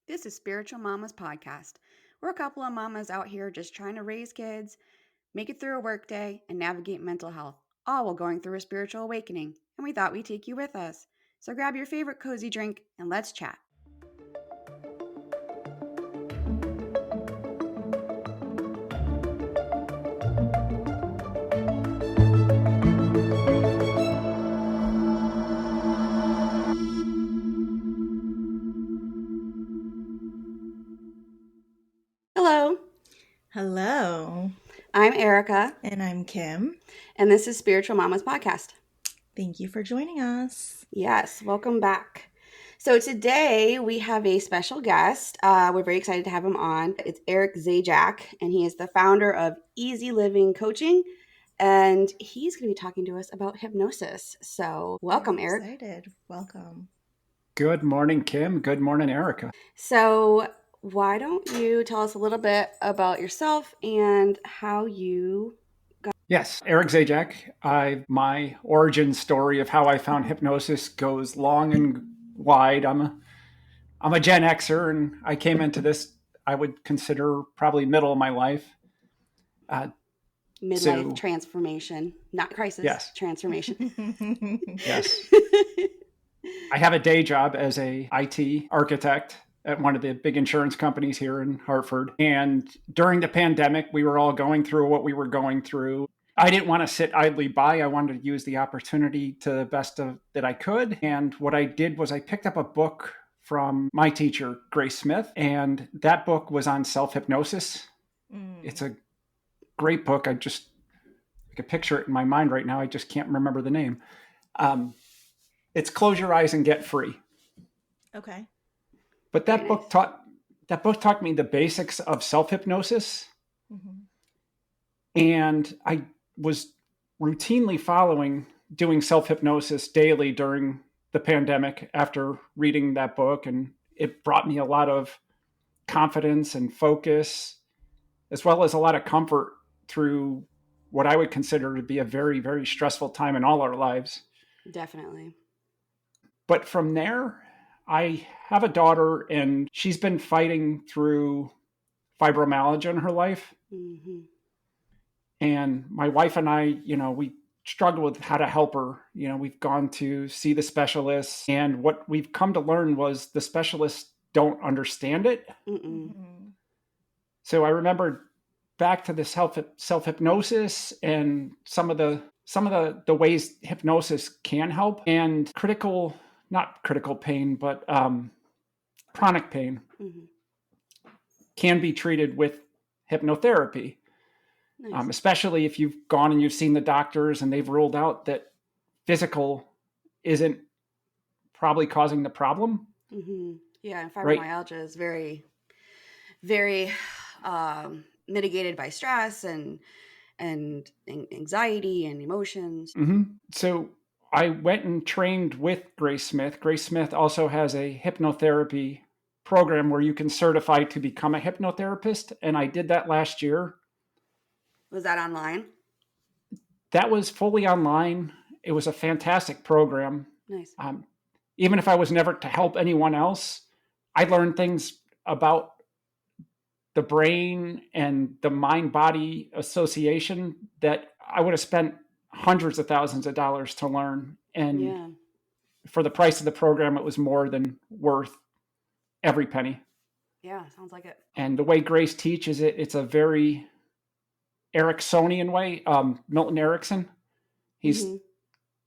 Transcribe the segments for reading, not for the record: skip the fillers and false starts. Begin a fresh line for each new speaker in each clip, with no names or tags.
This is Spiritual Mamas Podcast. We're a couple of mamas out here just trying to raise kids, make it through a workday, and navigate mental health, all while going through a spiritual awakening. And we thought we'd take you with us. So grab your favorite cozy drink and let's chat. Hello,
Hello,
I'm Aericka,
and I'm Kim.
and this is Spiritual Mamas Podcast.
Thank you for joining us.
Yes, welcome back. So today we have a special guest. We're very excited to have him on. It's Eric Zajac, and he is the founder of Easy Living Coaching, and he's going to be talking to us about hypnosis. So welcome,
Very
Eric.
excited. Welcome.
Good morning, Kim. Good morning, Aericka.
So why don't you tell us a little bit about yourself and how you
Yes, Eric Zajac. My origin story of how I found hypnosis goes long and wide. I'm a Gen Xer, and I came into this, I would consider probably middle of my life.
midlife transformation, not crisis,
Yes,
transformation.
yes. I have a day job as a IT architect at one of the big insurance companies here in Hartford. And during the pandemic, we were all going through what we were going through. I didn't want to sit idly by. I wanted to use the opportunity to the best of that I could. And what I did was I picked up a book from my teacher, Grace Smith, and that book was on self-hypnosis. It's a great book. I can picture it in my mind right now. I just can't remember the name. It's Close Your Eyes and Get Free.
Okay.
But that book taught me the basics of self-hypnosis.
Mm-hmm.
And I was routinely doing self-hypnosis daily during the pandemic after reading that book. And it brought me a lot of confidence and focus, as well as a lot of comfort through what I would consider to be a very, very stressful time in all our lives.
Definitely.
But from there, I have a daughter, and she's been fighting through fibromyalgia in her life.
Mm-hmm.
And my wife and I, we struggle with how to help her. We've gone to see the specialists, and what we've come to learn was the specialists don't understand it.
Mm-mm.
So I remember back to this self-hypnosis and some of the ways hypnosis can help, and not critical pain, but chronic pain can be treated with hypnotherapy.
Nice.
Especially if you've gone and you've seen the doctors and they've ruled out that physical isn't probably causing the problem.
Mm-hmm. Yeah, and fibromyalgia is very, very mitigated by stress and anxiety and emotions.
Mm-hmm. So I went and trained with Grace Smith. Grace Smith also has a hypnotherapy program where you can certify to become a hypnotherapist, and I did that last year.
Was that online?
That was fully online. It was a fantastic program.
Nice.
Even if I was never to help anyone else, I learned things about the brain and the mind-body association that I would have spent hundreds of thousands of dollars to learn. And for the price of the program, it was more than worth every penny.
Yeah, sounds like it.
And the way Grace teaches it, it's a very Ericksonian way. Milton Erickson, he's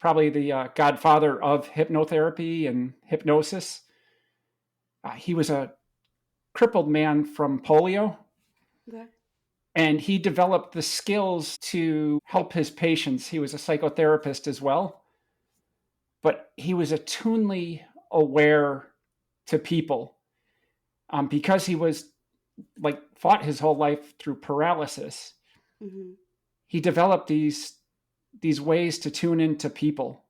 probably the godfather of hypnotherapy and hypnosis. He was a crippled man from polio.
Okay.
And he developed the skills to help his patients. He was a psychotherapist as well. But he was attunely aware to people because he was fought his whole life through paralysis. Mm-hmm. He developed these ways to tune into people.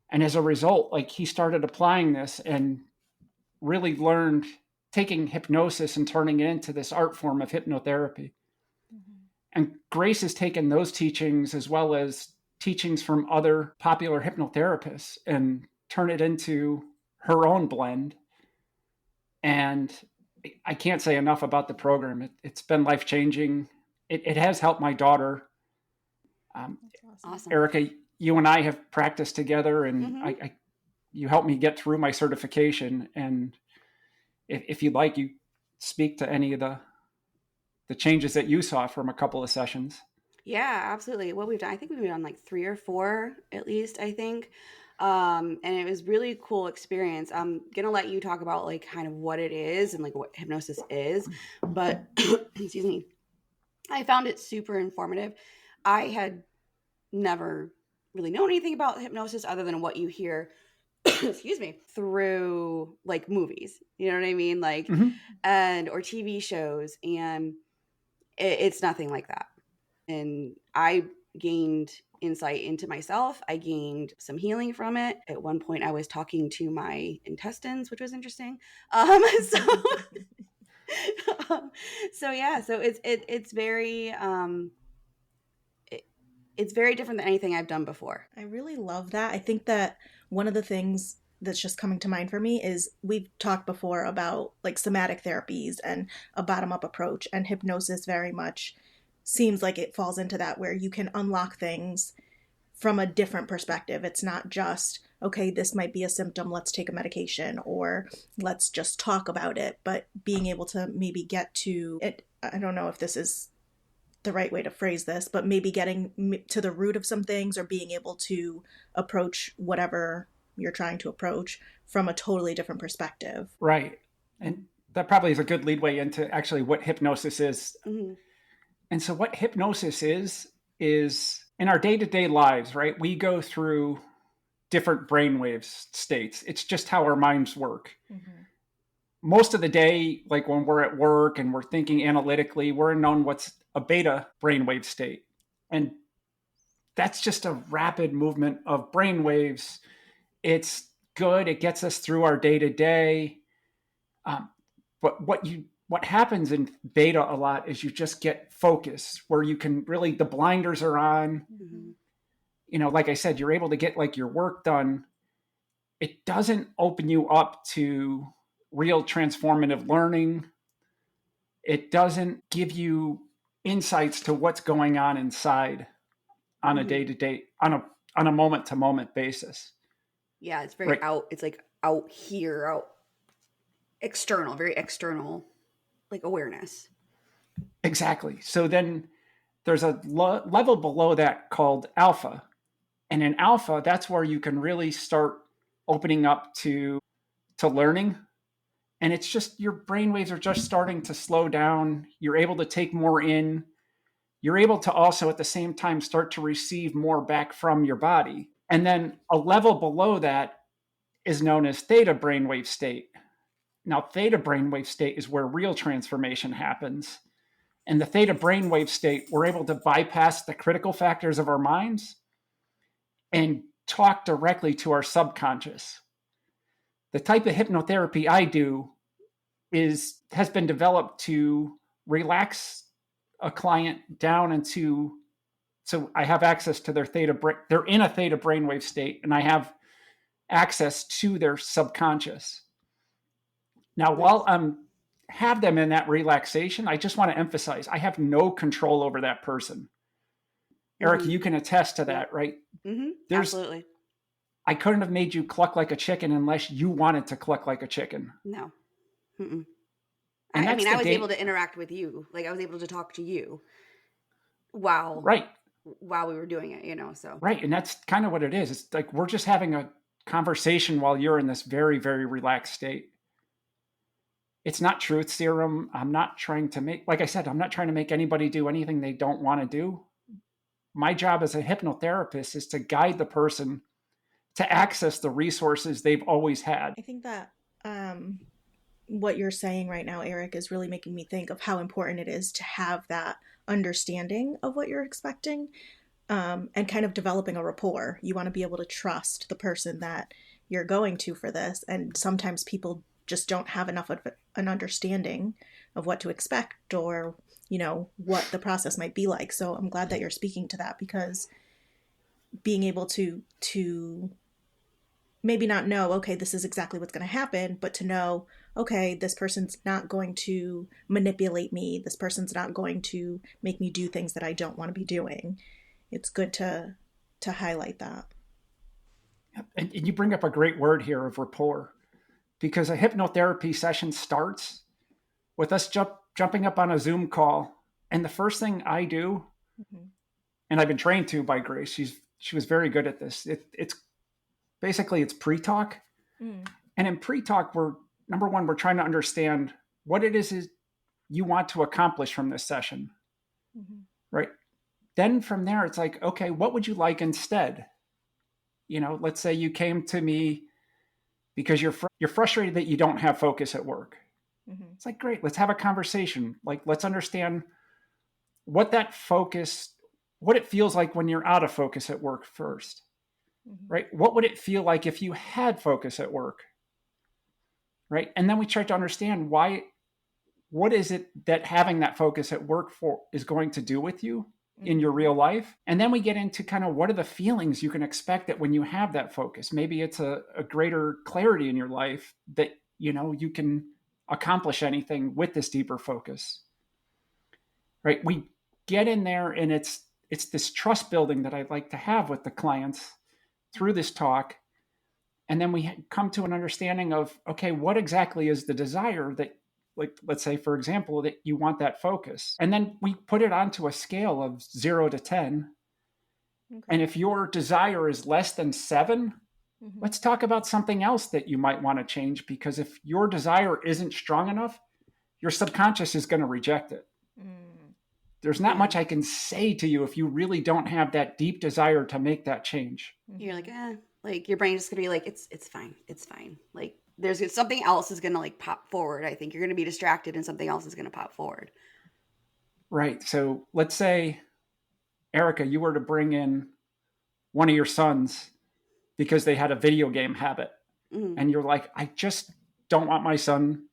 And as a result, he started applying this and really learned taking hypnosis and turning it into this art form of hypnotherapy. Mm-hmm. And Grace has taken those teachings as well as teachings from other popular hypnotherapists and turn it into her own blend. And I can't say enough about the program. It's been life-changing. It has helped my daughter.
That's awesome.
Awesome.
Aericka, you and I have practiced together, and
Mm-hmm.
you helped me get through my certification. And if you'd like, you speak to any of the changes that you saw from a couple of sessions.
Yeah, absolutely. What we've done, I think we've done like 3 or 4 at least, I think. And it was really cool experience. I'm gonna let you talk about like kind of what it is and like what hypnosis is, but excuse me, I found it super informative. I had never really known anything about hypnosis other than what you hear excuse me, through like movies. You know what I mean? Like
Mm-hmm.
and or TV shows, and it's nothing like that. And I gained insight into myself. I gained some healing from it. At one point, I was talking to my intestines, which was interesting. So, so yeah, so it's very it, it's very different than anything I've done before.
I really love that. I think that one of the things that's just coming to mind for me is we've talked before about like somatic therapies and a bottom up approach, and hypnosis very much seems like it falls into that, where you can unlock things from a different perspective. It's not just, okay, this might be a symptom, let's take a medication, or let's just talk about it, but being able to maybe get to it. I don't know if this is the right way to phrase this, but maybe getting to the root of some things, or being able to approach whatever you're trying to approach from a totally different perspective.
Right. And that probably is a good leadway into actually what hypnosis is.
Mm-hmm.
And so, what hypnosis is in our day to day lives, right? We go through different brainwave states. It's just how our minds work.
Mm-hmm.
Most of the day, like when we're at work and we're thinking analytically, we're in what's a beta brainwave state. And that's just a rapid movement of brainwaves. It's good. It gets us through our day to day. But what happens in beta a lot is you just get focused, where you can really, the blinders are on.
Mm-hmm.
Like I said, you're able to get like your work done. It doesn't open you up to real transformative learning. It doesn't give you insights to what's going on inside on a
Mm-hmm.
day to day, on a moment to moment basis.
Yeah, it's very
Right.
out. It's like out here, out external, very external, like awareness.
Exactly. So then there's a level below that called alpha. And in alpha, that's where you can really start opening up to learning. And it's just your brainwaves are just starting to slow down. You're able to take more in. You're able to also at the same time start to receive more back from your body. And then a level below that is known as theta brainwave state. Now, theta brainwave state is where real transformation happens. In the theta brainwave state, we're able to bypass the critical factors of our minds and talk directly to our subconscious. The type of hypnotherapy I do has been developed to relax a client down into, so I have access to their they're in a theta brainwave state, and I have access to their subconscious. Now, while I'm have them in that relaxation, I just want to emphasize I have no control over that person. Eric,
Mm-hmm.
you can attest to that, right?
Mm-hmm.
There's
Absolutely.
I couldn't have made you cluck like a chicken unless you wanted to cluck like a chicken.
No. Mm-mm.
And
I
that's
mean,
the
I was able
date.
to interact with you. Like I was able to talk to you while
Right.
while we were doing it, you know. So
Right. And that's kind of what it is. It's like we're just having a conversation while you're in this very, very relaxed state. It's not truth serum. I'm not trying to make, like I said, I'm not trying to make anybody do anything they don't want to do. My job as a hypnotherapist is to guide the person to access the resources they've always had.
I think that what you're saying right now, Eric, is really making me think of how important it is to have that understanding of what you're expecting, and kind of developing a rapport. You want to be able to trust the person that you're going to for this. And sometimes people just don't have enough of an understanding of what to expect, or, what the process might be like. So I'm glad that you're speaking to that, because being able to maybe not know, okay, this is exactly what's going to happen, but to know, okay, this person's not going to manipulate me. This person's not going to make me do things that I don't want to be doing. It's good to highlight that.
And you bring up a great word here of rapport, because a hypnotherapy session starts with us jumping up on a Zoom call. And the first thing I do,
Mm-hmm.
and I've been trained to by Grace, she was very good at this. It's basically it's pre-talk.
Mm.
And in pre-talk, we're number one, we're trying to understand what it is you want to accomplish from this session.
Mm-hmm.
Right. Then from there, it's like, okay, what would you like instead? Let's say you came to me because you're frustrated that you don't have focus at work.
Mm-hmm.
It's like, great, let's have a conversation. Like, let's understand what that focus, what it feels like when you're out of focus at work first,
Mm-hmm.
right? What would it feel like if you had focus at work, right? And then we try to understand what is it that having that focus at work for is going to do with you in your real life. And then we get into kind of what are the feelings you can expect that when you have that focus. Maybe it's a greater clarity in your life that, you can accomplish anything with this deeper focus, right? We get in there and it's this trust building that I like to have with the clients through this talk. And then we come to an understanding of, okay, what exactly is the desire that, like, let's say, for example, that you want that focus. And then we put it onto a scale of 0 to 10.
Okay.
And if your desire is less than 7,
Mm-hmm.
let's talk about something else that you might want to change, because if your desire isn't strong enough, your subconscious is going to reject it.
Mm.
There's not much I can say to you if you really don't have that deep desire to make that change.
You're like, like your brain's just gonna be like, it's fine, it's fine. Like there's something else is gonna like pop forward. I think you're gonna be distracted and something else is gonna pop forward.
Right. So let's say, Aericka, you were to bring in one of your sons because they had a video game habit.
Mm-hmm.
And you're like, I just don't want my son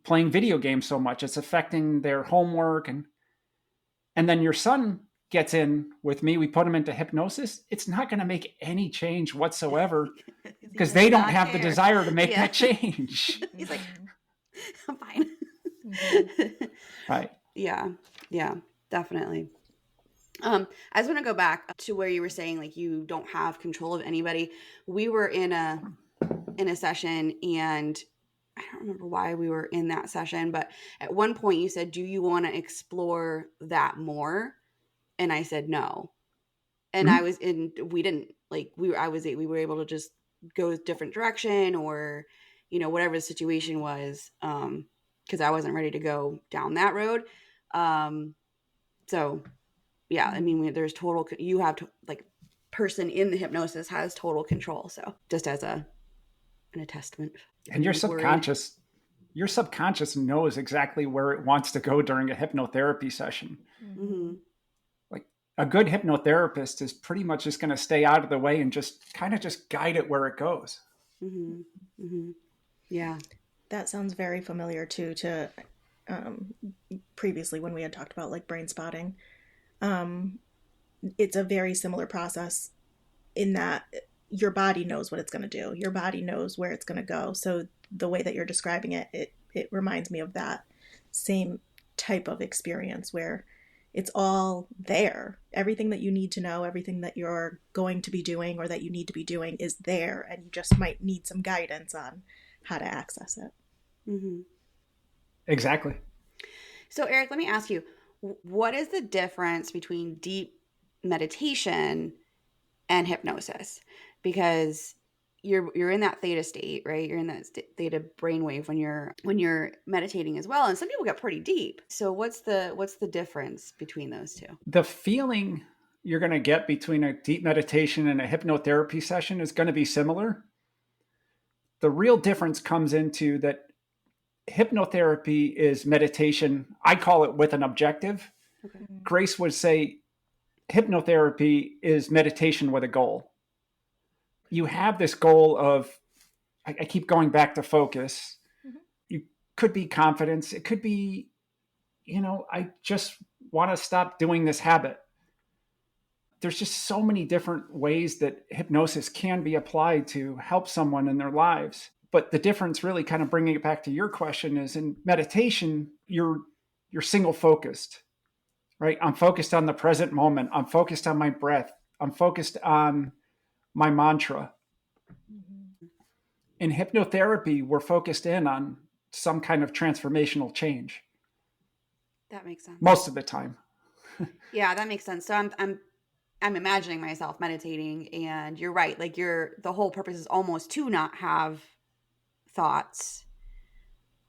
playing video games so much. It's affecting their homework. And then your son gets in with me. We put him into hypnosis. It's not going to make any change whatsoever because they don't have the desire to make that change.
He's like, I'm fine.
Right.
Yeah, definitely. I just want to go back to where you were saying like you don't have control of anybody. We were in a session, and I don't remember why we were in that session, but at one point you said, do you want to explore that more? And I said no. And we didn't, like, we were able to just go a different direction, or whatever the situation was, because I wasn't ready to go down that road. So yeah, I mean, there's total, you have to, like, person in the hypnosis has total control. So just as an attestament.
And your subconscious knows exactly where it wants to go during a hypnotherapy session.
Mm-hmm.
Like, a good hypnotherapist is pretty much just going to stay out of the way and just kind of just guide it where it goes.
Mm-hmm. Mm-hmm. Yeah.
That sounds very familiar too to previously when we had talked about like brain spotting. It's a very similar process in that your body knows what it's going to do. Your body knows where it's going to go. So the way that you're describing it, it reminds me of that same type of experience where it's all there. Everything that you need to know, everything that you're going to be doing or that you need to be doing is there, and you just might need some guidance on how to access it.
Mm-hmm.
Exactly.
So Eric, let me ask you, what is the difference between deep meditation and hypnosis? Because you're in that theta state, right? You're in that theta brainwave when you're meditating as well, and some people get pretty deep. So what's the difference between those two?
The feeling you're going to get between a deep meditation and a hypnotherapy session is going to be similar. The real difference comes into that hypnotherapy is meditation. I call it with an objective.
Okay.
Grace would say hypnotherapy is meditation with a goal. You have this goal of, I keep going back to focus. Mm-hmm. You could be confidence. It could be, I just want to stop doing this habit. There's just so many different ways that hypnosis can be applied to help someone in their lives. But the difference, really kind of bringing it back to your question, is in meditation, you're single focused, right? I'm focused on the present moment. I'm focused on my breath. I'm focused on my mantra.
Mm-hmm.
In hypnotherapy, we're focused in on some kind of transformational change.
That makes sense.
Most of the time.
Yeah, that makes sense. So I'm imagining myself meditating, and you're right. Like the whole purpose is almost to not have thoughts,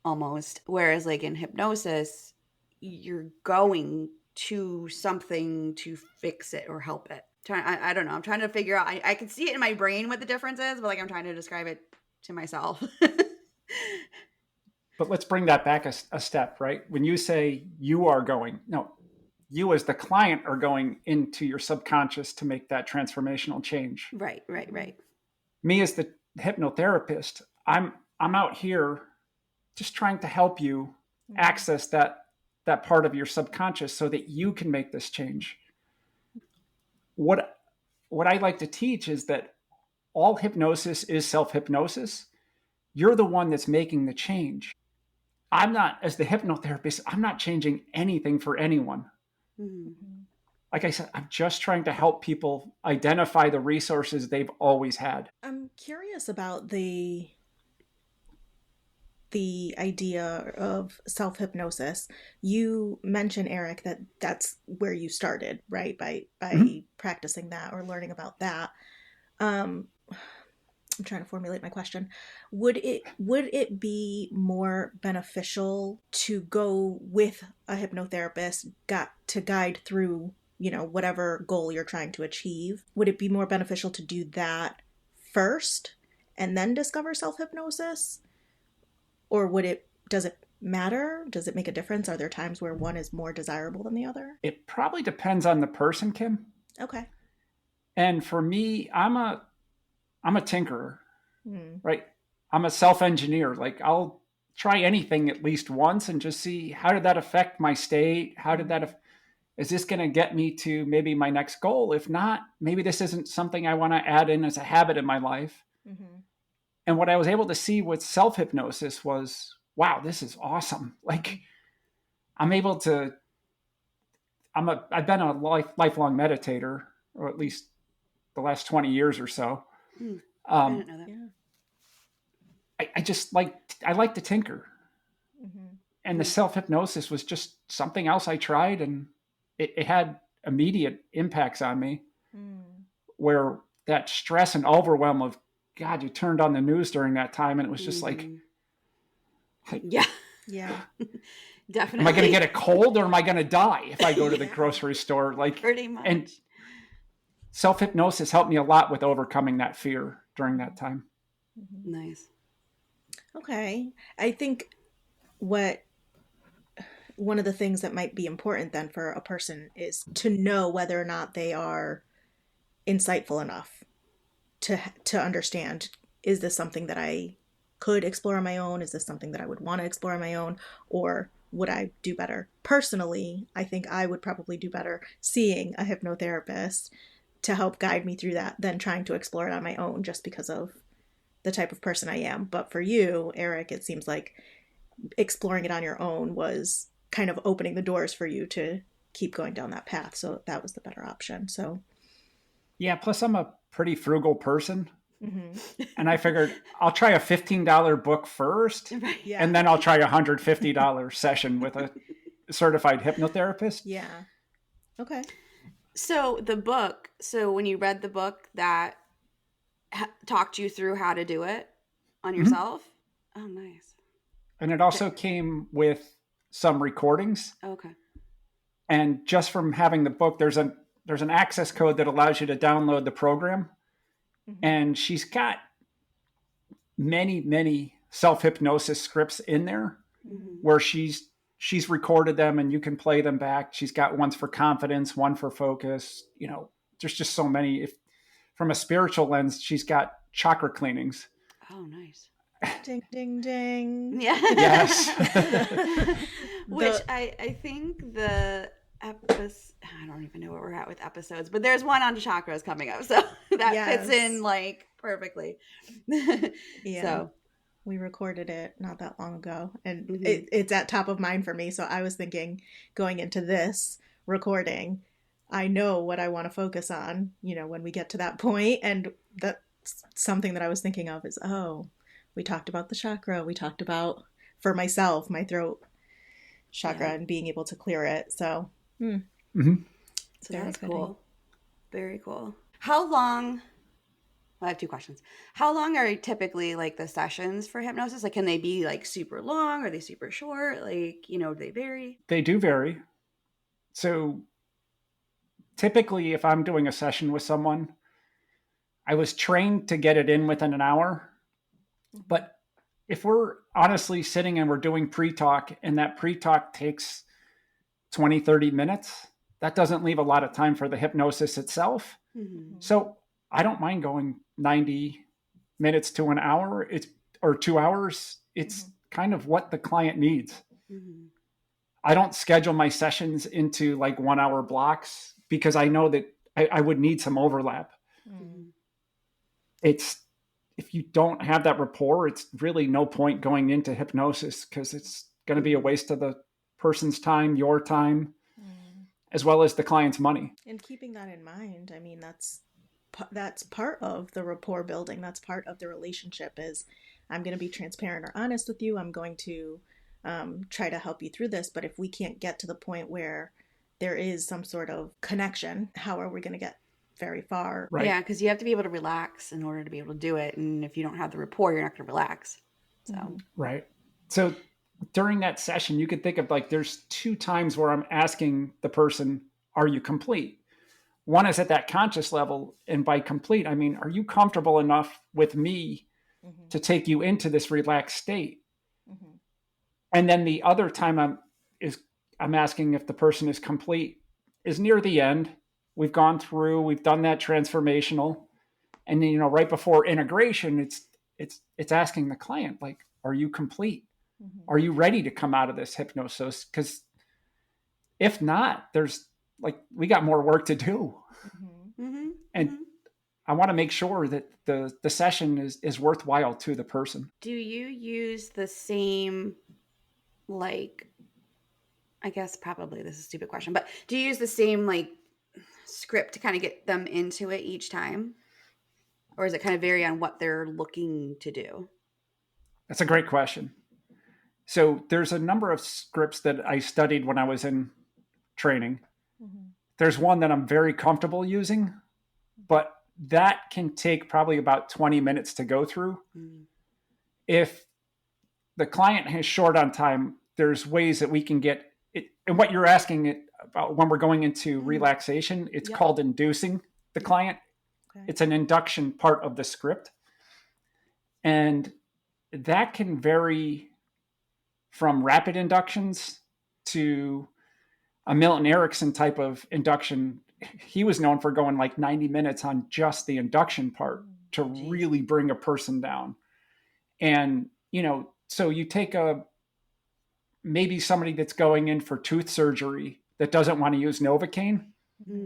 almost. Whereas like in hypnosis, you're going to something to fix it or help it. I don't know. I'm trying to figure out. I can see it in my brain what the difference is, but like I'm trying to describe it to myself.
But let's bring that back a step, right? When you say you are going, no, you as the client are going into your subconscious to make that transformational change.
Right.
Me as the hypnotherapist, I'm out here just trying to help you access that part of your subconscious so that you can make this change. What I like to teach is that all hypnosis is self-hypnosis. You're the one that's making the change. I'm not, as the hypnotherapist, I'm not changing anything for anyone.
Mm-hmm.
Like I said, I'm just trying to help people identify the resources they've always had.
I'm curious about the idea of self-hypnosis. You mentioned, Eric, that that's where you started, right? By practicing that or learning about that. I'm trying to formulate my question. Would it be more beneficial to go with a hypnotherapist to guide through, whatever goal you're trying to achieve? Would it be more beneficial to do that first and then discover self-hypnosis? Or does it matter? Does it make a difference? Are there times where one is more desirable than the other?
It probably depends on the person, Kim.
Okay.
And for me, I'm a tinkerer, right? I'm a self-engineer. Like I'll try anything at least once and just see, how did that affect my state? Is this going to get me to maybe my next goal? If not, maybe this isn't something I want to add in as a habit in my life.
Mm-hmm.
And what I was able to see with self-hypnosis was, wow, this is awesome. Like I've been a lifelong meditator, or at least the last 20 years or so.
I didn't know that.
Yeah.
I like to tinker.
Mm-hmm.
And the self-hypnosis was just something else I tried, and it had immediate impacts on me where that stress and overwhelm of, God, you turned on the news during that time and it was just like,
yeah, definitely.
Am I going to get a cold or am I going to die if I go to the grocery store? Like,
pretty much.
And self-hypnosis helped me a lot with overcoming that fear during that time.
Nice.
Okay. I think one of the things that might be important then for a person is to know whether or not they are insightful enough to understand, is this something that I could explore on my own? Is this something that I would want to explore on my own? Or would I do better? Personally, I think I would probably do better seeing a hypnotherapist to help guide me through that than trying to explore it on my own, just because of the type of person I am. But for you, Eric, it seems like exploring it on your own was kind of opening the doors for you to keep going down that path. So that was the better option. So
yeah, plus I'm a pretty frugal person. And I figured I'll try a $15 book first, and then I'll try a $150 session with a certified hypnotherapist.
Yeah. Okay.
So when you read the book, that talked you through how to do it on yourself? Oh, nice.
And it also came with some recordings.
Okay.
And just from having the book, there's an access code that allows you to download the program. And she's got many, many self-hypnosis scripts in there where she's recorded them and you can play them back. She's got ones for confidence, one for focus. There's just so many. From a spiritual lens, she's got chakra cleanings.
Oh, nice.
Ding, ding, ding.
Yeah.
Yes.
Which I think the episode, I don't even know where we're at with episodes, but there's one on chakras coming up. So that fits in like perfectly.
Yeah.
So
We recorded it not that long ago, and
Mm-hmm.
it's at top of mind for me. So I was thinking going into this recording, I know what I want to focus on, when we get to that point. And that's something that I was thinking of is, oh, we talked about the chakra. We talked about, for myself, my throat chakra
Yeah.
and being able to clear it. So,
Mm-hmm.
So
very
that's
fitting.
cool. Very cool. How long? Well, I have two questions. How long are typically like the sessions for hypnosis? Like, can they be like super long? Are they super short? Like, do they vary?
They do vary. So typically, if I'm doing a session with someone, I was trained to get it in within an hour. But if we're honestly sitting and we're doing pre-talk and that pre-talk takes 20, 30 minutes, that doesn't leave a lot of time for the hypnosis itself.
Mm-hmm.
So I don't mind going 90 minutes to an hour. Or 2 hours. It's kind of what the client needs.
Mm-hmm.
I don't schedule my sessions into like 1 hour blocks because I know that I would need some overlap.
Mm-hmm.
It's if you don't have that rapport, it's really no point going into hypnosis because it's going to be a waste of the person's time, your time, as well as the client's money.
And keeping that in mind, I mean, that's part of the rapport building. That's part of the relationship is I'm going to be transparent or honest with you. I'm going to try to help you through this. But if we can't get to the point where there is some sort of connection, how are we going to get very far?
Right.
Yeah, because you have to be able to relax in order to be able to do it. And if you don't have the rapport, you're not going to relax. So,
Right. So during that session, you could think of like there's 2 times where I'm asking the person, are you complete? One is at that conscious level. And by complete, I mean, are you comfortable enough with me to take you into this relaxed state? And then the other time I'm asking if the person is complete is near the end. We've gone through, we've done that transformational. And then, right before integration, it's asking the client, like, are you complete? Are you ready to come out of this hypnosis? Because if not, there's like, we got more work to do.
mm-hmm.
And I want to make sure that the session is worthwhile to the person.
Do you use the same, like, I guess probably this is a stupid question, but do you use the same like script to kind of get them into it each time? Or does it kind of vary on what they're looking to do?
That's a great question. So there's a number of scripts that I studied when I was in training. There's one that I'm very comfortable using, but that can take probably about 20 minutes to go through. If the client is short on time, there's ways that we can get it. And what you're asking it about when we're going into relaxation, it's called inducing the client. Okay. It's an induction part of the script. And that can vary from rapid inductions to a Milton Erickson type of induction. He was known for going like 90 minutes on just the induction part to really bring a person down. And, so you take maybe somebody that's going in for tooth surgery that doesn't want to use Novocaine,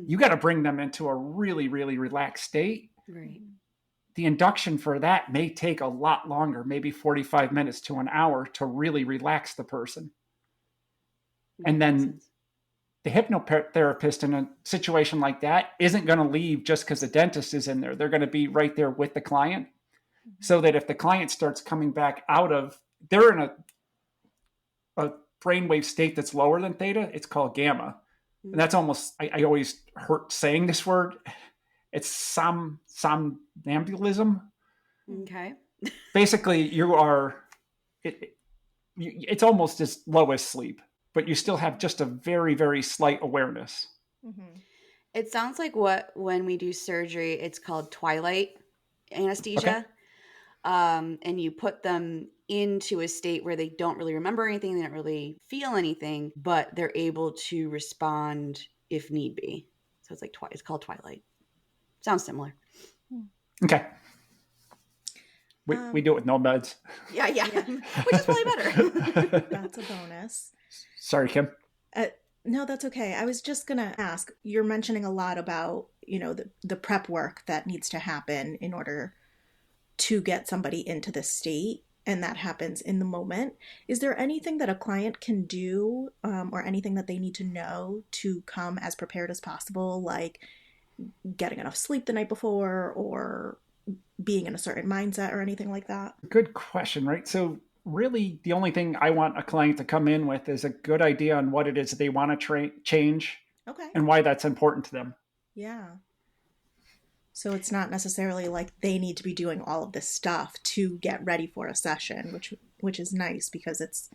you got to bring them into a really, really relaxed state.
Right.
The induction for that may take a lot longer, maybe 45 minutes to an hour to really relax the person. And then the hypnotherapist in a situation like that isn't going to leave just because the dentist is in there. They're going to be right there with the client so that if the client starts coming back they're in a brainwave state that's lower than theta, it's called gamma. And that's almost, I always hurt saying this word. It's somnambulism.
Okay.
Basically, it's almost as low as sleep, but you still have just a very, very slight awareness.
It sounds like when we do surgery, it's called twilight anesthesia.
Okay.
And you put them into a state where they don't really remember anything, they don't really feel anything, but they're able to respond if need be. So it's like it's called twilight. Sounds similar.
Okay. We do it with no meds.
Yeah. Which is probably better.
That's a bonus.
Sorry, Kim.
No, that's okay. I was just going to ask, you're mentioning a lot about, the prep work that needs to happen in order to get somebody into the state. and that happens in the moment. Is there anything that a client can do, or anything that they need to know to come as prepared as possible, like getting enough sleep the night before or being in a certain mindset or anything like that?
Good question, right? So, really, the only thing I want a client to come in with is a good idea on what it is they want to change
Okay.
and why that's important to them.
Yeah. So it's not necessarily like they need to be doing all of this stuff to get ready for a session, which is nice because it's,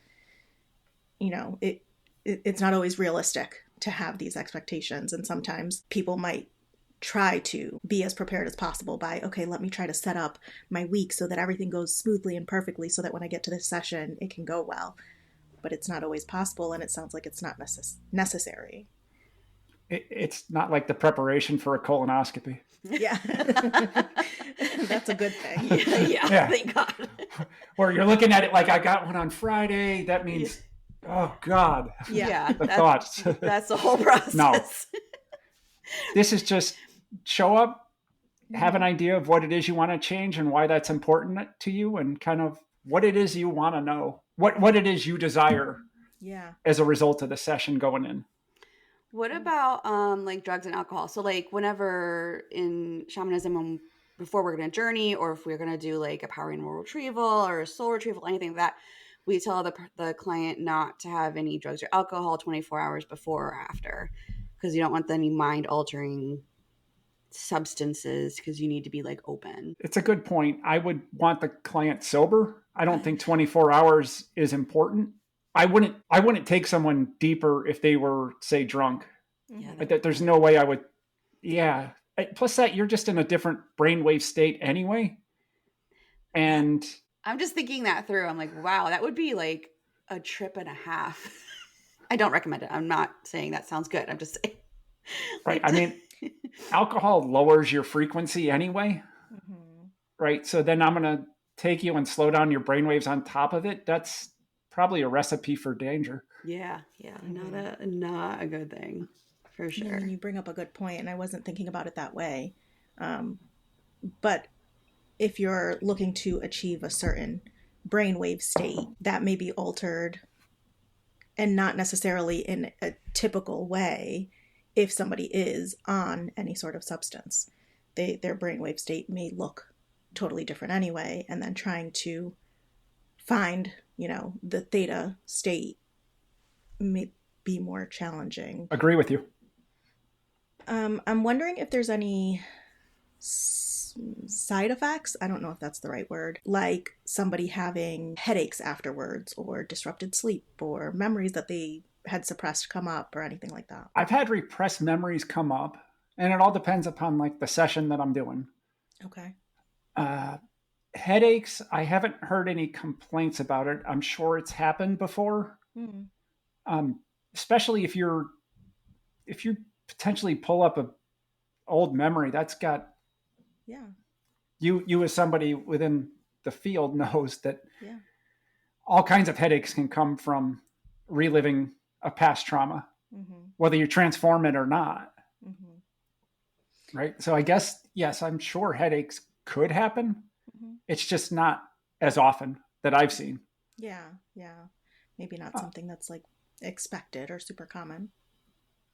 it's not always realistic to have these expectations, and sometimes people might try to be as prepared as possible by, okay, let me try to set up my week so that everything goes smoothly and perfectly so that when I get to this session it can go well. But it's not always possible, and it sounds like it's not necessary.
It's not like the preparation for a colonoscopy.
Yeah. That's a good thing.
Yeah. Thank God.
Where you're looking at it like, I got one on Friday. That means, oh God.
Yeah.
The thoughts.
That's the whole process.
No. This is just show up, have an idea of what it is you want to change and why that's important to you, and kind of what it is you want to know, what it is you desire as a result of the session going in.
What about like drugs and alcohol? So like whenever in shamanism, before we're going to journey, or if we're going to do like a power animal retrieval or a soul retrieval, anything like that, we tell the client not to have any drugs or alcohol 24 hours before or after, because you don't want any mind altering substances, because you need to be like open.
It's a good point. I would want the client sober. I don't think 24 hours is important. I wouldn't take someone deeper if they were, say, drunk.
Yeah,
There's no way I would. Yeah. Plus that you're just in a different brainwave state anyway. And
I'm just thinking that through. I'm like, wow, that would be like a trip and a half. I don't recommend it. I'm not saying that sounds good. I'm just saying.
Right. I mean, alcohol lowers your frequency anyway. Mm-hmm. Right. So then I'm going to take you and slow down your brainwaves on top of it. That's probably a recipe for danger.
Yeah. Not a good thing, for sure.
And you bring up a good point, and I wasn't thinking about it that way. But if you're looking to achieve a certain brainwave state, that may be altered, and not necessarily in a typical way. If somebody is on any sort of substance, their brainwave state may look totally different anyway, and then trying to find, the theta state may be more challenging.
Agree with you.
I'm wondering if there's any side effects. I don't know if that's the right word. Like somebody having headaches afterwards, or disrupted sleep, or memories that they had suppressed come up, or anything like that.
I've had repressed memories come up, and it all depends upon like the session that I'm doing.
Okay.
Headaches, I haven't heard any complaints about it. I'm sure it's happened before. Especially if you potentially pull up a old memory that's got you as somebody within the field knows that all kinds of headaches can come from reliving a past trauma, whether you transform it or not. Right. So I guess, yes, I'm sure headaches could happen. It's just not as often that I've seen.
Yeah. Maybe not something that's like expected or super common.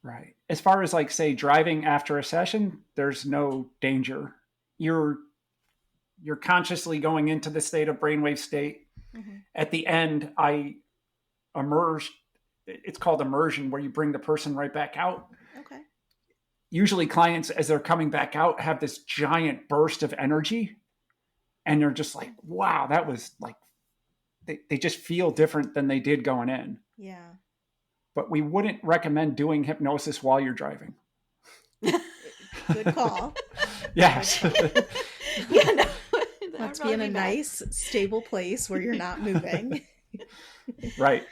Right. As far as like, say, driving after a session, there's no danger. You're consciously going into the state of brainwave state. At the end, I immerse. It's called immersion, where you bring the person right back out.
Okay.
Usually clients, as they're coming back out, have this giant burst of energy. And they're just like, wow, that was like, they just feel different than they did going in.
Yeah.
But we wouldn't recommend doing hypnosis while you're driving.
Good call.
Yes.
Let's be in a nice, stable place where you're not moving.
Right.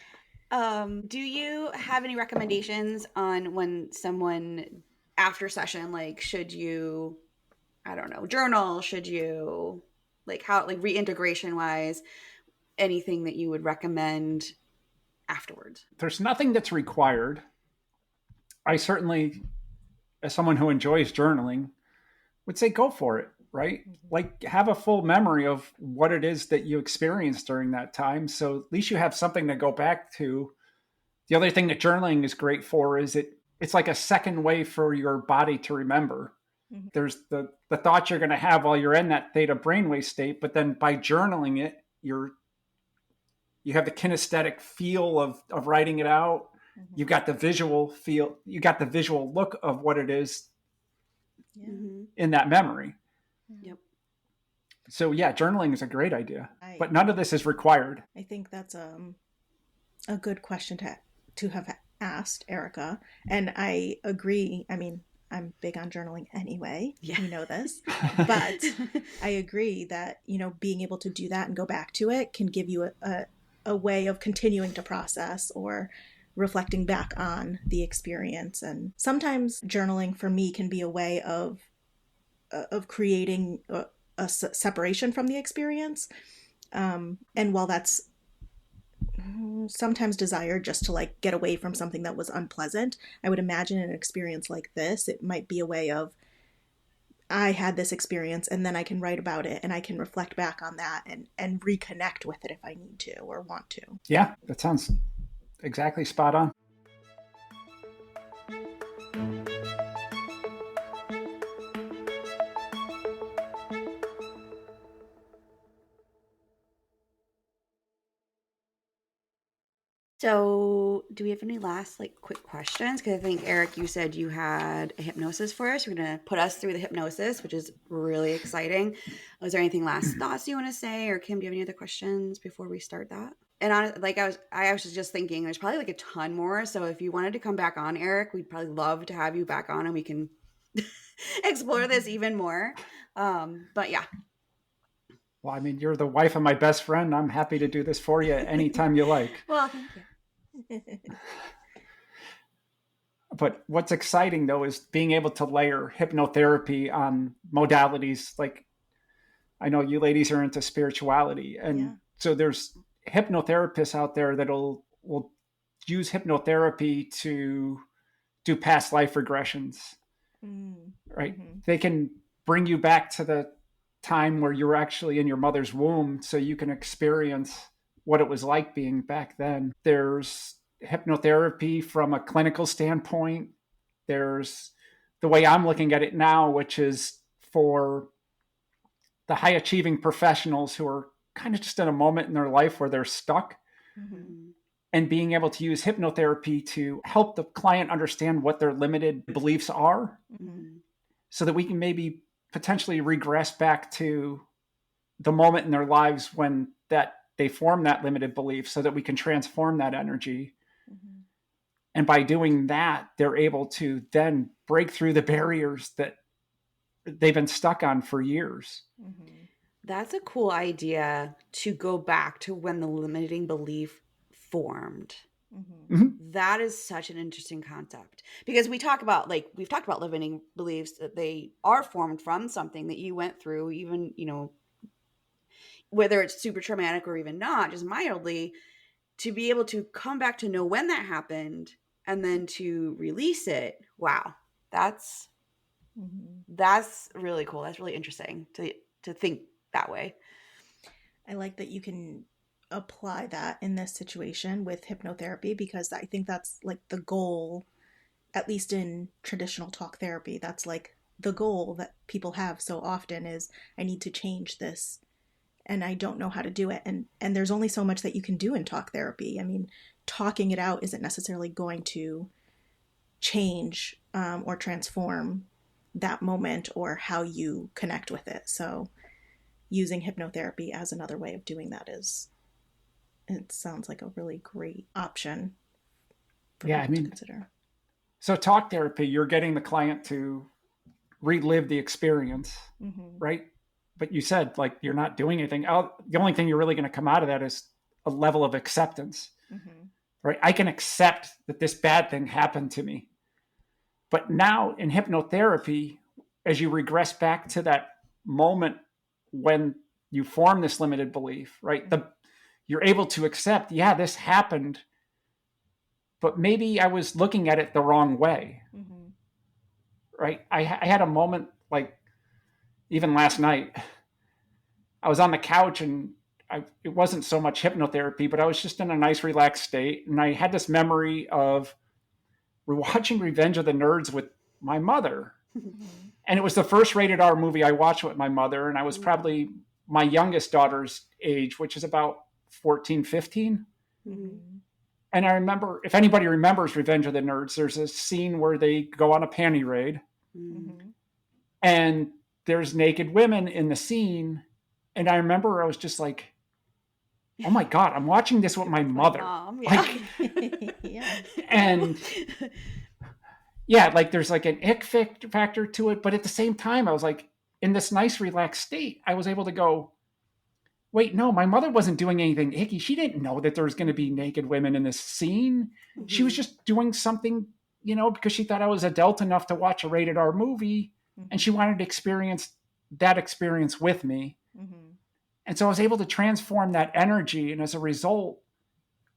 Do you have any recommendations on when someone after session, like, should you, I don't know, journal? Should you, like, how, like, reintegration wise, anything that you would recommend afterwards?
There's nothing that's required. I certainly, as someone who enjoys journaling, would say go for it. right? Like have a full memory of what it is that you experienced during that time. So at least you have something to go back to. The other thing that journaling is great for is it's like a second way for your body to remember.
Mm-hmm.
There's the thoughts you're going to have while you're in that theta brainwave state, but then by journaling it, you have the kinesthetic feel of writing it out.
Mm-hmm.
You got the visual feel, you got the visual look of what it is in that memory.
Yep.
So yeah, journaling is a great idea, but none of this is required.
I think that's a good question to have asked, Aericka. And I agree. I mean, I'm big on journaling anyway. Yeah. You know this. But I agree that, being able to do that and go back to it can give you a way of continuing to process or reflecting back on the experience. And sometimes journaling for me can be a way of creating a separation from the experience. And while that's sometimes desired just to like get away from something that was unpleasant, I would imagine an experience like this, it might be a way of, I had this experience and then I can write about it and I can reflect back on that and reconnect with it if I need to or want to.
Yeah, that sounds exactly spot on.
So, do we have any last quick questions? Because I think, Eric, you said you had a hypnosis for us. You're going to put us through the hypnosis, which is really exciting. Was there anything last thoughts you want to say? Or Kim, do you have any other questions before we start that? And I was just thinking there's probably a ton more. So if you wanted to come back on, Eric, we'd probably love to have you back on and we can explore this even more. But yeah.
Well, I mean, you're the wife of my best friend. I'm happy to do this for you anytime you like.
Well, thank you.
But what's exciting though is being able to layer hypnotherapy on modalities. Like I know you ladies are into spirituality, and so there's hypnotherapists out there that will use hypnotherapy to do past life regressions. Right? Mm-hmm. They can bring you back to the time where you were actually in your mother's womb so you can experience what it was like being back then. There's hypnotherapy from a clinical standpoint. There's the way I'm looking at it now, which is for the high achieving professionals who are kind of just in a moment in their life where they're stuck, and being able to use hypnotherapy to help the client understand what their limited beliefs are, so that we can maybe potentially regress back to the moment in their lives when they form that limited belief, so that we can transform that energy. And by doing that, they're able to then break through the barriers that they've been stuck on for years.
That's a cool idea, to go back to when the limiting belief formed. That is such an interesting concept, because we've talked about limiting beliefs, that they are formed from something that you went through, even, whether it's super traumatic or even not, just mildly, to be able to come back to know when that happened and then to release it. Wow. That's really cool. That's really interesting to think that way.
I like that you can apply that in this situation with hypnotherapy, because I think that's the goal, at least in traditional talk therapy. That's the goal that people have so often is, I need to change this and I don't know how to do it. And there's only so much that you can do in talk therapy. I mean, talking it out isn't necessarily going to change or transform that moment or how you connect with it. So using hypnotherapy as another way of doing that it sounds like a really great option for people to consider.
So talk therapy, you're getting the client to relive the experience, right? But you said you're not doing anything. The only thing you're really going to come out of that is a level of acceptance, right? I can accept that this bad thing happened to me. But now in hypnotherapy, as you regress back to that moment when you form this limited belief, right? You're able to accept, this happened, but maybe I was looking at it the wrong way, right? I had a moment even last night, I was on the couch and it wasn't so much hypnotherapy, but I was just in a nice, relaxed state. And I had this memory of watching Revenge of the Nerds with my mother. And it was the first rated R movie I watched with my mother. And I was probably my youngest daughter's age, which is about 14, 15.
Mm-hmm.
And I remember, if anybody remembers Revenge of the Nerds, there's a scene where they go on a panty raid.
Mm-hmm.
And there's naked women in the scene. And I remember I was just like, oh my God, I'm watching this with my mother.
Mom, yeah.
Like,
Yeah.
and yeah, like there's like an ick factor to it. But at the same time, I was like, in this nice, relaxed state, I was able to go, wait, no, my mother wasn't doing anything icky. She didn't know that there was going to be naked women in this scene.
Mm-hmm.
She was just doing something, you know, because she thought I was adult enough to watch a rated R movie.
Mm-hmm.
And she wanted to experience that experience with me.
Mm-hmm.
And so I was able to transform that energy. And as a result,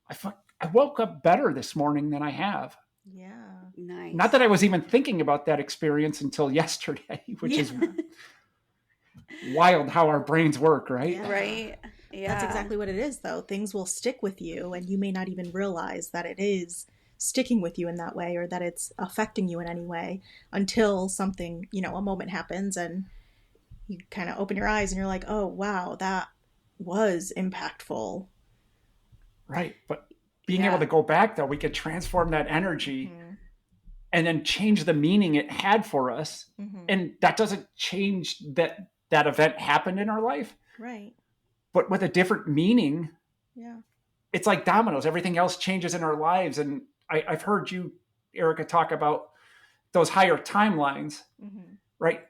I woke up better this morning than I have.
Yeah.
Nice.
Not that I was even thinking about that experience until yesterday, which is wild how our brains work, right?
Yeah.
Right. Yeah.
That's exactly what it is, though. Things will stick with you, and you may not even realize that it is sticking with you in that way or that it's affecting you in any way until something, you know, a moment happens and you kind of open your eyes and you're like, oh, wow, that was impactful.
Right. But being able to go back, though, we could transform that energy and then change the meaning it had for us.
Mm-hmm.
And that doesn't change that event happened in our life.
Right.
But with a different meaning, it's like dominoes. Everything else changes in our lives. And I've heard you, Aericka, talk about those higher timelines, right?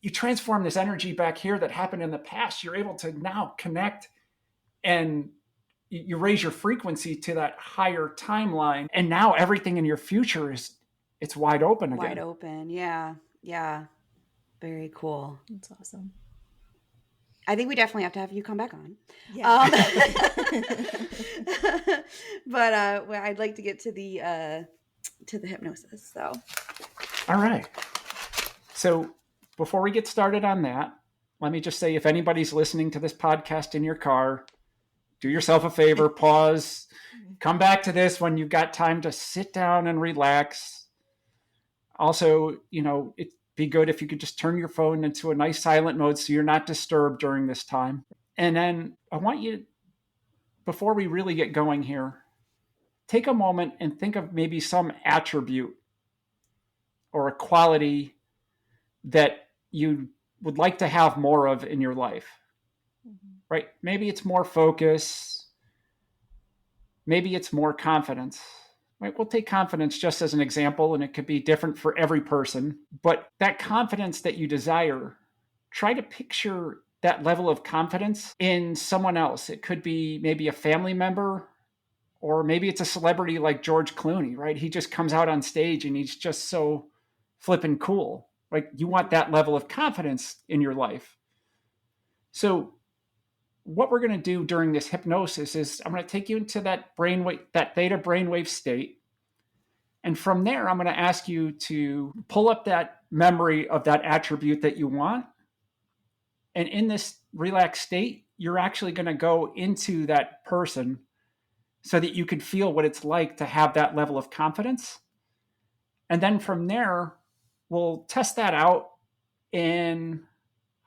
You transform this energy back here that happened in the past. You're able to now connect and you raise your frequency to that higher timeline. And now everything in your future it's wide open again.
Wide open. Yeah. Yeah. Very cool.
That's awesome.
I think we definitely have to have you come back on.
Yeah.
But I'd like to get to the hypnosis. So.
All right. So before we get started on that, let me just say, if anybody's listening to this podcast in your car, do yourself a favor, pause, come back to this when you've got time to sit down and relax. Also, you know, it'd be good if you could just turn your phone into a nice silent mode so you're not disturbed during this time. And then I want you, before we really get going here, take a moment and think of maybe some attribute or a quality that you would like to have more of in your life, right? Maybe it's more focus. Maybe it's more confidence, right? We'll take confidence just as an example, and it could be different for every person. But that confidence that you desire, try to picture that level of confidence in someone else. It could be maybe a family member, or maybe it's a celebrity like George Clooney, right? He just comes out on stage and he's just so flippin' cool. Like, you want that level of confidence in your life. So what we're going to do during this hypnosis is I'm going to take you into that brainwave, that theta brainwave state. And from there, I'm going to ask you to pull up that memory of that attribute that you want. And in this relaxed state, you're actually going to go into that person so that you can feel what it's like to have that level of confidence. And then from there, we'll test that out in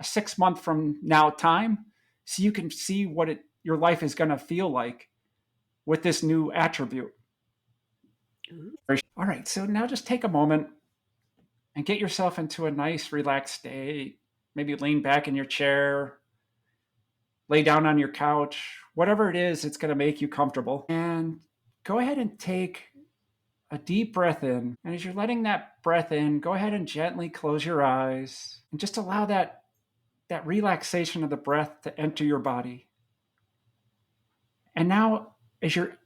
a 6 month from now time, so you can see what your life is going to feel like with this new attribute. All right, so now just take a moment and get yourself into a nice relaxed state. Maybe lean back in your chair, lay down on your couch, whatever it is, it's going to make you comfortable. And go ahead and take a deep breath in. And as you're letting that breath in, go ahead and gently close your eyes and just allow that relaxation of the breath to enter your body. And now, as you're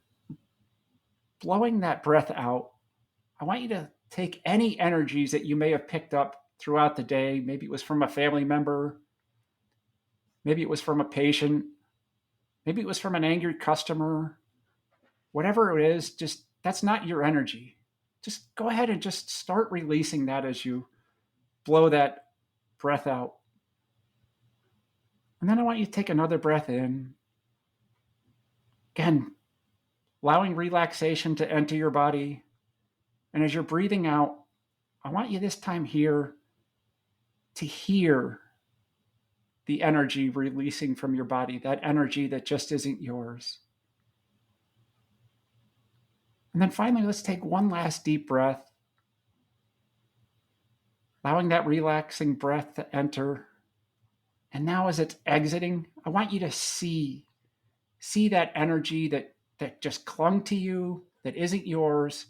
blowing that breath out, I want you to take any energies that you may have picked up throughout the day. Maybe it was from a family member. Maybe it was from a patient. Maybe it was from an angry customer. Whatever it is, just that's not your energy. Just go ahead and just start releasing that as you blow that breath out. And then I want you to take another breath in. Again, allowing relaxation to enter your body. And as you're breathing out, I want you this time here to hear the energy releasing from your body, that energy that just isn't yours. And then finally, let's take one last deep breath, allowing that relaxing breath to enter. And now as it's exiting, I want you to see that energy that just clung to you, that isn't yours,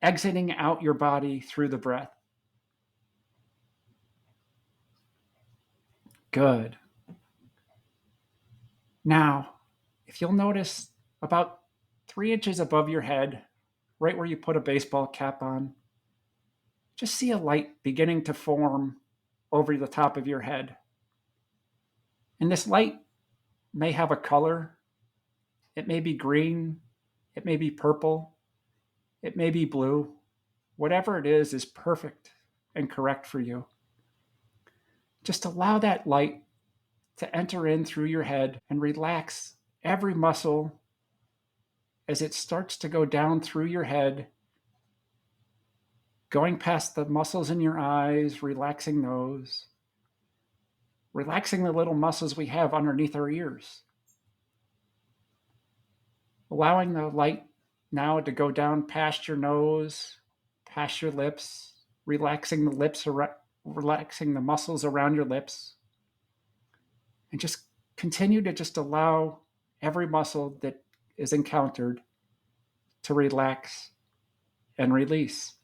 exiting out your body through the breath. Good. Now, if you'll notice about 3 inches above your head, right where you put a baseball cap on, just see a light beginning to form over the top of your head. And this light may have a color. It may be green. It may be purple. It may be blue. Whatever it is perfect and correct for you. Just allow that light to enter in through your head and relax every muscle as it starts to go down through your head, going past the muscles in your eyes, relaxing those, relaxing the little muscles we have underneath our ears, allowing the light now to go down past your nose, past your lips, relaxing the lips, relaxing the muscles around your lips, and just continue to just allow every muscle that is encountered to relax and release.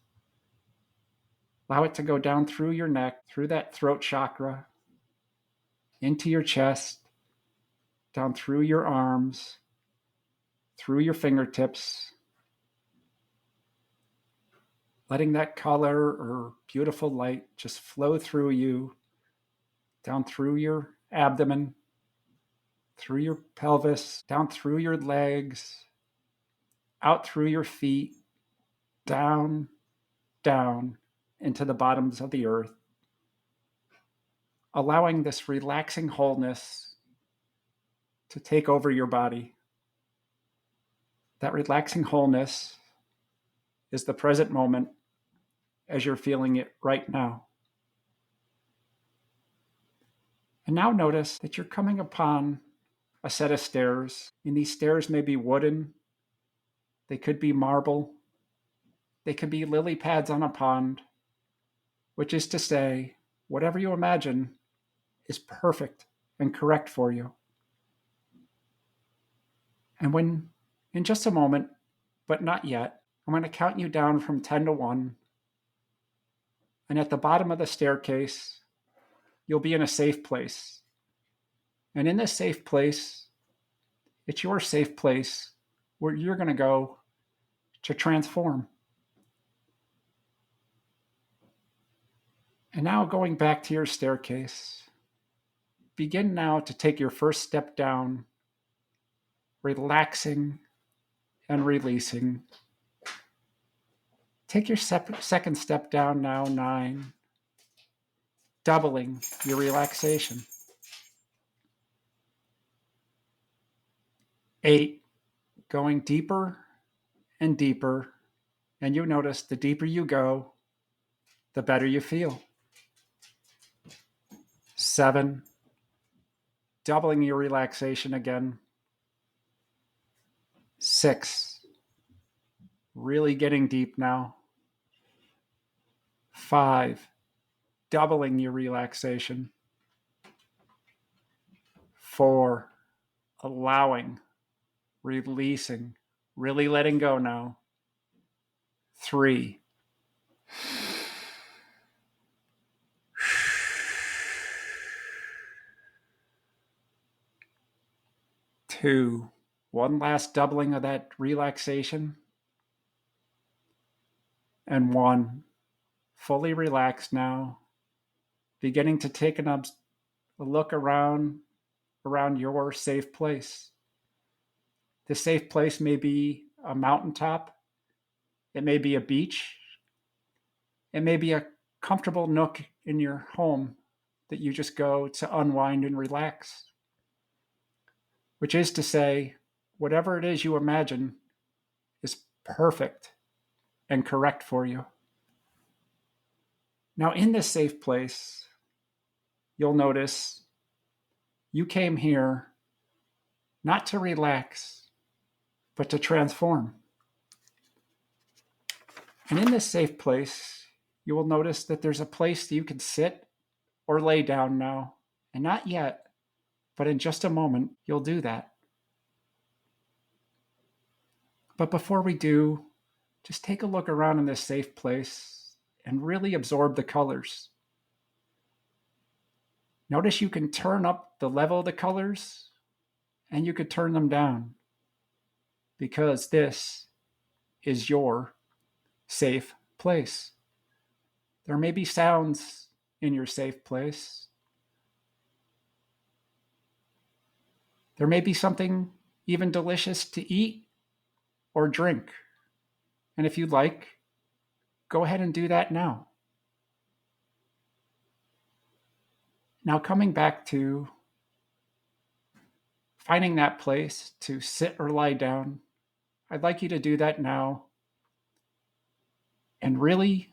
Allow it to go down through your neck, through that throat chakra, into your chest, down through your arms, through your fingertips, letting that color or beautiful light just flow through you, down through your abdomen, through your pelvis, down through your legs, out through your feet, down, down into the bottoms of the earth, allowing this relaxing wholeness to take over your body. That relaxing wholeness is the present moment as you're feeling it right now. And now notice that you're coming upon a set of stairs, and these stairs may be wooden, they could be marble, they could be lily pads on a pond, which is to say, whatever you imagine is perfect and correct for you. And when, in just a moment, but not yet, I'm going to count you down from 10 to 1. And at the bottom of the staircase, you'll be in a safe place. And in this safe place, it's your safe place where you're going to go to transform. And now going back to your staircase, begin now to take your first step down, relaxing and releasing. Take your second step down now, 9, doubling your relaxation. 8, going deeper and deeper, and you notice the deeper you go, the better you feel. 7, doubling your relaxation again. 6, really getting deep now. 5, doubling your relaxation. 4, allowing, releasing, really letting go now. 3, 2, one last doubling of that relaxation. And 1, fully relaxed now, beginning to take a look around your safe place. The safe place may be a mountaintop. It may be a beach. It may be a comfortable nook in your home that you just go to unwind and relax, which is to say, whatever it is you imagine is perfect and correct for you. Now, in this safe place, you'll notice you came here not to relax, but to transform. And in this safe place, you will notice that there's a place that you can sit or lay down now. And not yet, but in just a moment, you'll do that. But before we do, just take a look around in this safe place and really absorb the colors. Notice you can turn up the level of the colors and you could turn them down, because this is your safe place. There may be sounds in your safe place. There may be something even delicious to eat or drink. And if you'd like, go ahead and do that now. Now, coming back to finding that place to sit or lie down, I'd like you to do that now and really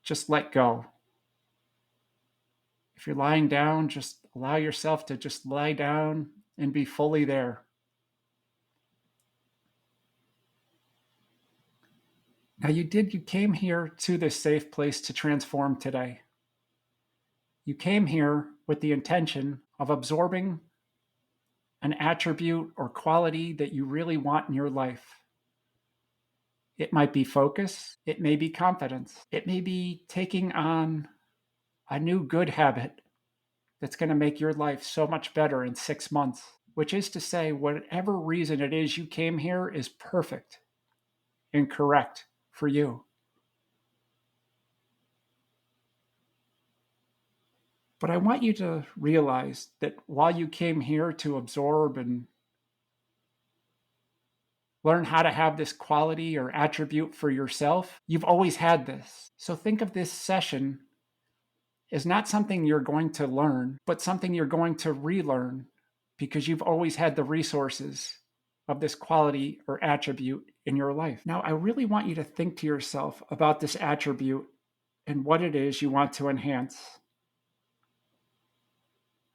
just let go. If you're lying down, just allow yourself to just lie down and be fully there. Now, you came here to this safe place to transform today. You came here with the intention of absorbing an attribute or quality that you really want in your life. It might be focus, it may be confidence, it may be taking on a new good habit that's going to make your life so much better in 6 months, which is to say, whatever reason it is you came here is perfect and correct for you. But I want you to realize that while you came here to absorb and learn how to have this quality or attribute for yourself, you've always had this. So think of this session as not something you're going to learn, but something you're going to relearn, because you've always had the resources of this quality or attribute in your life. Now, I really want you to think to yourself about this attribute and what it is you want to enhance.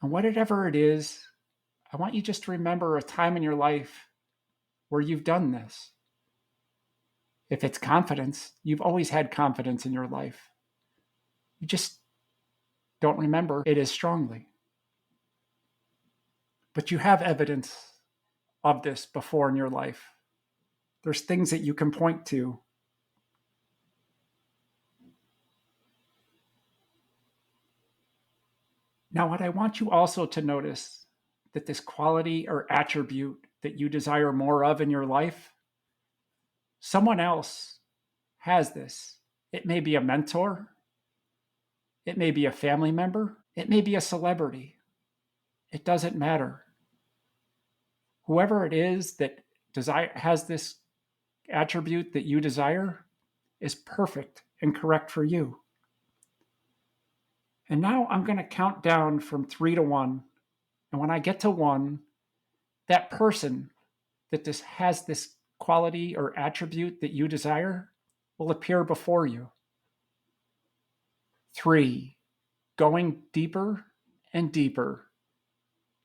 And whatever it is, I want you just to remember a time in your life where you've done this. If it's confidence, you've always had confidence in your life. You just don't remember it as strongly. But you have evidence of this before in your life. There's things that you can point to. Now, what I want you also to notice, that this quality or attribute that you desire more of in your life, someone else has this. It may be a mentor. It may be a family member. It may be a celebrity. It doesn't matter. Whoever it is that has this attribute that you desire is perfect and correct for you. And now I'm going to count down from 3 to 1. And when I get to 1, that person that has this quality or attribute that you desire will appear before you. 3, going deeper and deeper.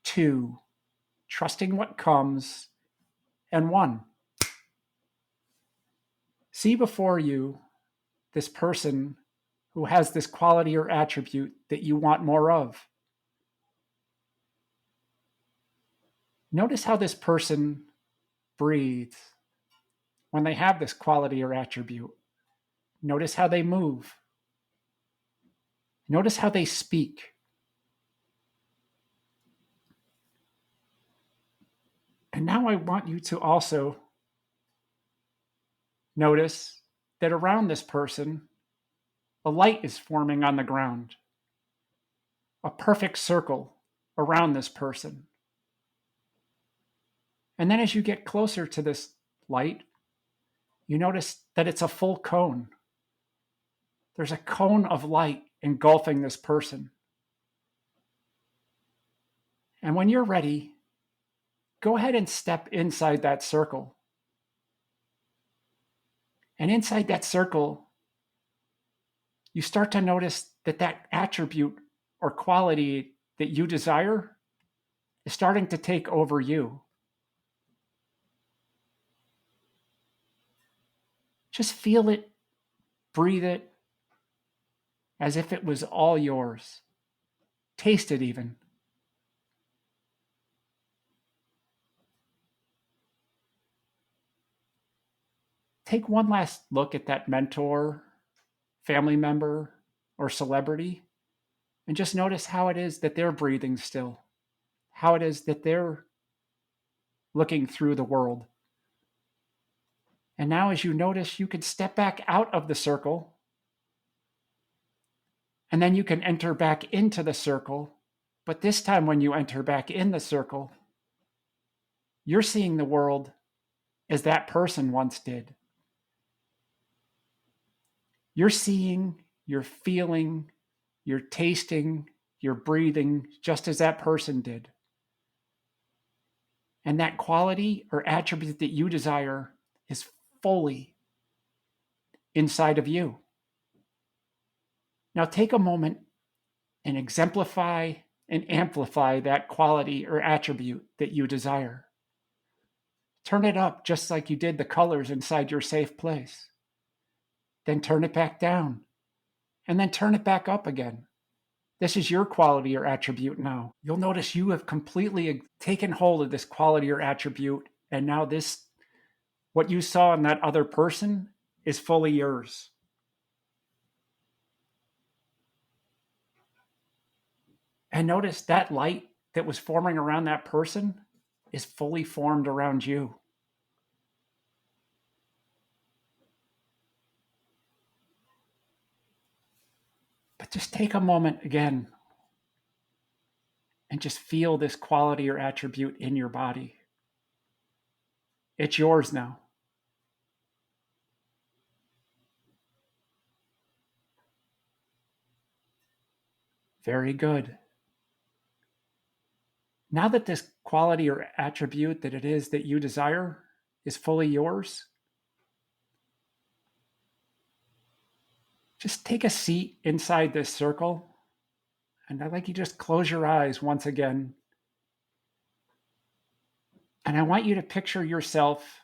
2, trusting what comes. And 1, see before you this person who has this quality or attribute that you want more of. Notice how this person breathes when they have this quality or attribute. Notice how they move. Notice how they speak. And now I want you to also notice that around this person, a light is forming on the ground. A perfect circle around this person. And then as you get closer to this light, you notice that it's a full cone. There's a cone of light engulfing this person. And when you're ready, go ahead and step inside that circle. And inside that circle, you start to notice that that attribute or quality that you desire is starting to take over you. Just feel it, breathe it, as if it was all yours. Taste it even. Take one last look at that mentor, family member, or celebrity, and just notice how it is that they're breathing still, how it is that they're looking through the world. And now, as you notice, you can step back out of the circle, and then you can enter back into the circle. But this time, when you enter back in the circle, you're seeing the world as that person once did. You're seeing, you're feeling, you're tasting, you're breathing just as that person did. And that quality or attribute that you desire is fully inside of you. Now take a moment and exemplify and amplify that quality or attribute that you desire. Turn it up just like you did the colors inside your safe place. Then turn it back down, and then turn it back up again. This is your quality or attribute now. You'll notice you have completely taken hold of this quality or attribute, and now this, what you saw in that other person, is fully yours. And notice that light that was forming around that person is fully formed around you. But just take a moment again and just feel this quality or attribute in your body. It's yours now. Very good. Now that this quality or attribute that it is that you desire is fully yours, just take a seat inside this circle. And I'd like you to just close your eyes once again. And I want you to picture yourself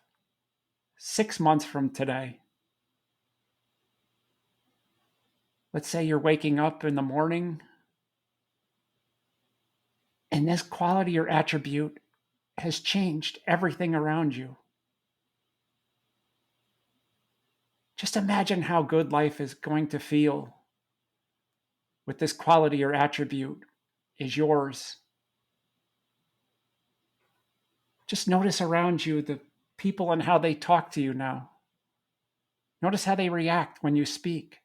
6 months from today. Let's say you're waking up in the morning, and this quality or attribute has changed everything around you. Just imagine how good life is going to feel with this quality or attribute is yours. Just notice around you the people and how they talk to you now. Notice how they react when you speak.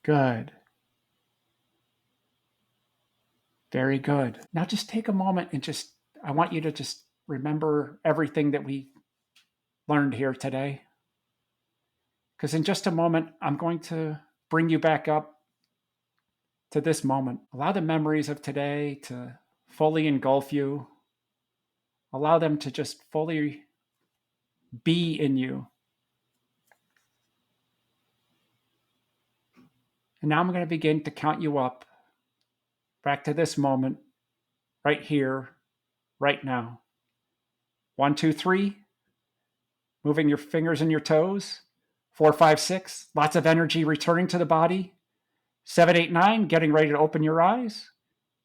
Good. Very good. Now just take a moment and I want you to just remember everything that we learned here today. Because in just a moment, I'm going to bring you back up to this moment. Allow the memories of today to fully engulf you. Allow them to just fully be in you. And now I'm going to begin to count you up back to this moment, right here, right now. 1, 2, 3. Moving your fingers and your toes. 4, 5, 6. Lots of energy returning to the body. 7, 8, 9. Getting ready to open your eyes.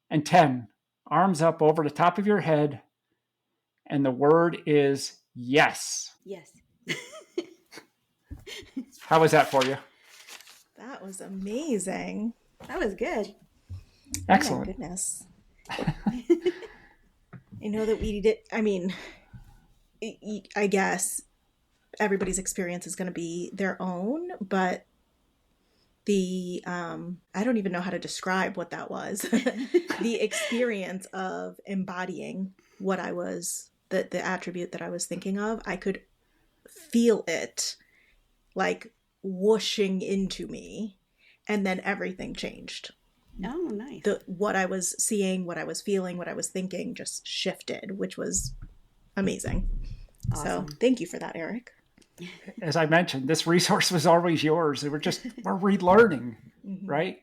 And 10. Arms up over the top of your head. And the word is yes.
Yes.
How was that for you?
That was amazing.
That was good.
Excellent.
Oh my goodness. I know that we did, I guess everybody's experience is going to be their own, but I don't even know how to describe what that was. The experience of embodying what I was, the attribute that I was thinking of, I could feel it like whooshing into me, and then everything changed.
Oh, nice.
What I was seeing, what I was feeling, what I was thinking just shifted, which was amazing.
Awesome.
So thank you for that, Eric.
As I mentioned, this resource was always yours. We're relearning,
Mm-hmm.
right?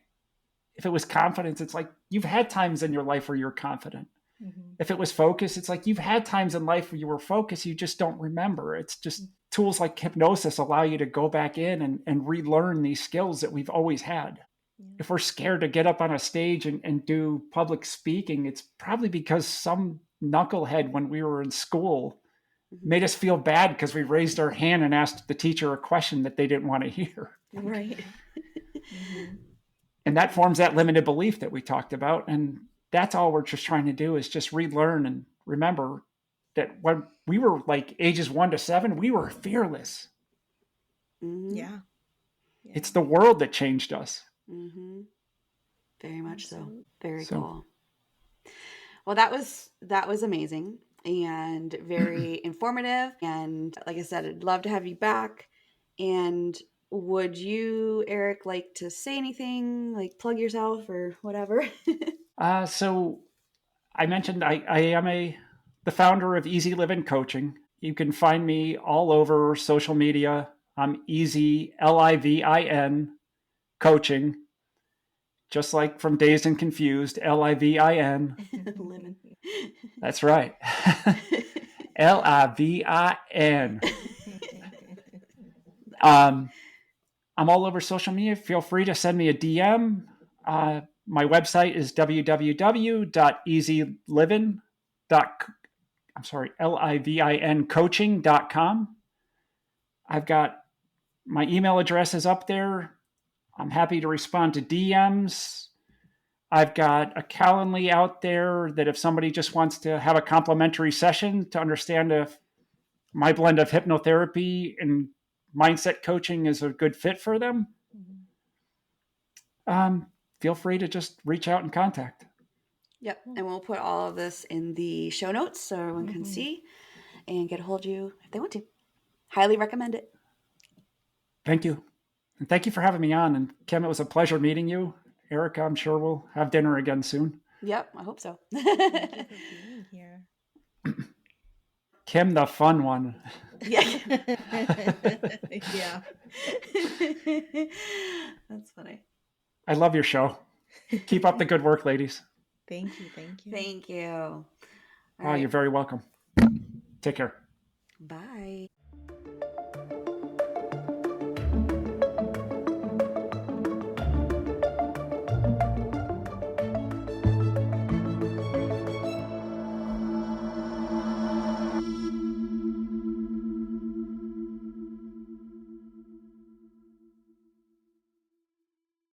If it was confidence, it's like you've had times in your life where you're confident.
Mm-hmm.
If it was focus, it's like you've had times in life where you were focused, you just don't remember. It's just tools like hypnosis allow you to go back in and relearn these skills that we've always had.
Yeah.
If we're scared to get up on a stage and do public speaking, it's probably because some knucklehead when we were in school made us feel bad because we raised our hand and asked the teacher a question that they didn't want to hear.
Right.
Mm-hmm.
And that forms that limited belief that we talked about. And that's all we're just trying to do is just relearn and remember that when we were like ages 1 to 7, we were fearless.
Mm-hmm.
Yeah.
It's the world that changed us.
Mm-hmm. Very much so. Very
So-
cool. Well, that was amazing and very informative. And like I said, I'd love to have you back. And would you, Eric, like to say anything, like plug yourself or whatever?
So I mentioned I am the founder of Easy Living Coaching. You can find me all over social media. I'm Easy, Livin, coaching, just like from Dazed and Confused, Livin.
Living.
That's right. Livin. I'm all over social media. Feel free to send me a DM. My website is livincoaching.com. I've got my email address is up there. I'm happy to respond to DMs. I've got a Calendly out there that if somebody just wants to have a complimentary session to understand if my blend of hypnotherapy and mindset coaching is a good fit for them, feel free to just reach out and contact.
Yep. And we'll put all of this in the show notes so everyone can see and get a hold of you if they want to. Highly recommend it.
Thank you. And thank you for having me on. And Kim, it was a pleasure meeting you. Aericka, I'm sure we'll have dinner again soon.
Yep. I hope so.
Thank you for being here.
Kim, the fun one.
Yeah.
Yeah.
That's funny.
I love your show. Keep up the good work, ladies.
Thank you. Thank you.
Thank you. All
Oh,
right.
you're very welcome. Take care.
Bye.